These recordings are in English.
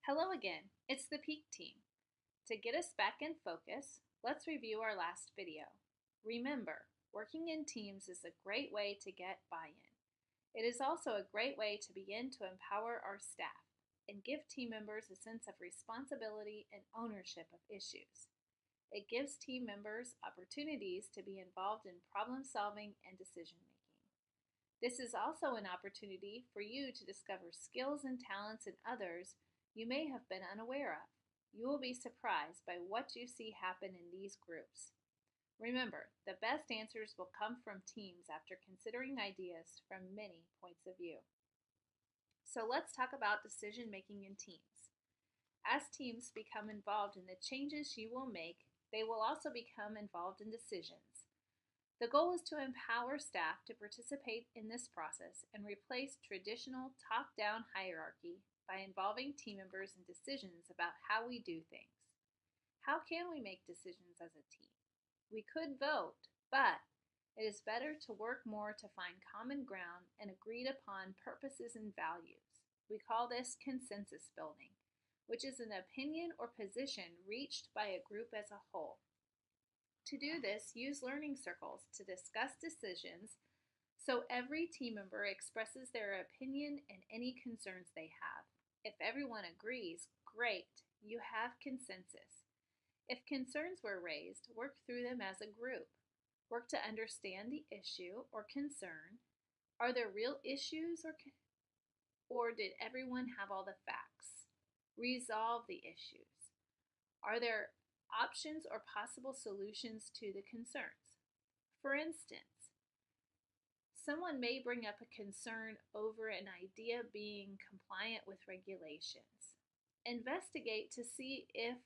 Hello again, it's the Peak team. To get us back in focus, let's review our last video. Remember, working in teams is a great way to get buy-in. It is also a great way to begin to empower our staff and give team members a sense of responsibility and ownership of issues. It gives team members opportunities to be involved in problem solving and decision making. This is also an opportunity for you to discover skills and talents in others you may have been unaware of. You will be surprised by what you see happen in these groups. Remember, the best answers will come from teams after considering ideas from many points of view. So let's talk about decision making in teams. As teams become involved in the changes you will make, they will also become involved in decisions. The goal is to empower staff to participate in this process and replace traditional top-down hierarchy by involving team members in decisions about how we do things. How can we make decisions as a team? We could vote, but it is better to work more to find common ground and agreed upon purposes and values. We call this consensus building, which is an opinion or position reached by a group as a whole. To do this, use learning circles to discuss decisions so every team member expresses their opinion and any concerns they have. If everyone agrees, great, you have consensus. If concerns were raised, work through them as a group. Work to understand the issue or concern. Are there real issues or did everyone have all the facts? Resolve the issues. Are there options or possible solutions to the concerns? For instance, someone may bring up a concern over an idea being compliant with regulations. Investigate to see if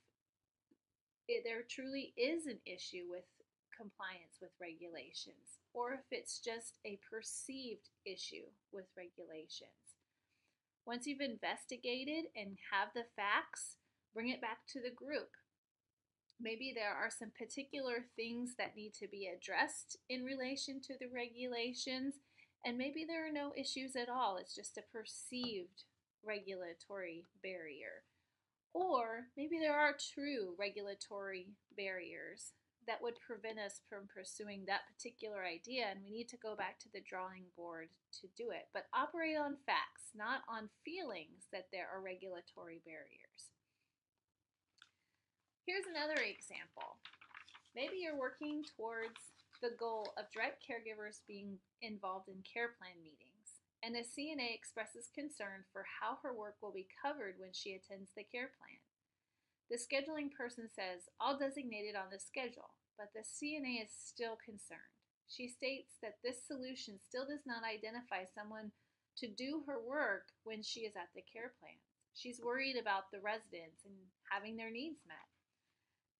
there truly is an issue with compliance with regulations, or if it's just a perceived issue with regulations. Once you've investigated and have the facts, bring it back to the group. Maybe there are some particular things that need to be addressed in relation to the regulations, and maybe there are no issues at all. It's just a perceived regulatory barrier. Or maybe there are true regulatory barriers that would prevent us from pursuing that particular idea, and we need to go back to the drawing board to do it. But operate on facts, not on feelings that there are regulatory barriers. Here's another example. Maybe you're working towards the goal of direct caregivers being involved in care plan meetings, and a CNA expresses concern for how her work will be covered when she attends the care plan. The scheduling person says, "All designated on the schedule," but the CNA is still concerned. She states that this solution still does not identify someone to do her work when she is at the care plan. She's worried about the residents and having their needs met.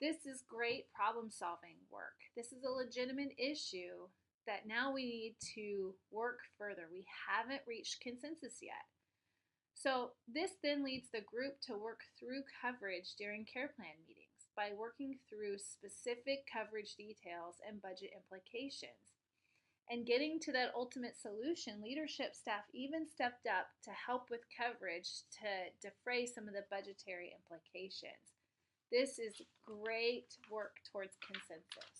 This is great problem-solving work. This is a legitimate issue that now we need to work further. We haven't reached consensus yet. So this then leads the group to work through coverage during care plan meetings by working through specific coverage details and budget implications. And getting to that ultimate solution, leadership staff even stepped up to help with coverage to defray some of the budgetary implications. This is great work towards consensus.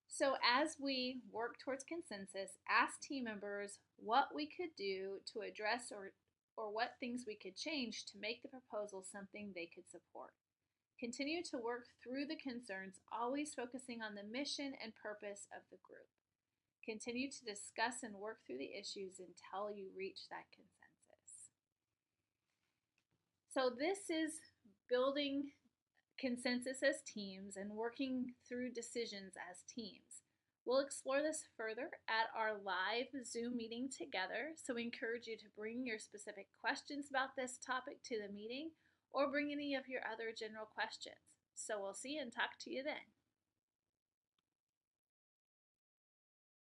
So as we work towards consensus, ask team members what we could do to address or what things we could change to make the proposal something they could support. Continue to work through the concerns, always focusing on the mission and purpose of the group. Continue to discuss and work through the issues until you reach that consensus. So this is building consensus as teams and working through decisions as teams. We'll explore this further at our live Zoom meeting together, so we encourage you to bring your specific questions about this topic to the meeting or bring any of your other general questions. So we'll see and talk to you then.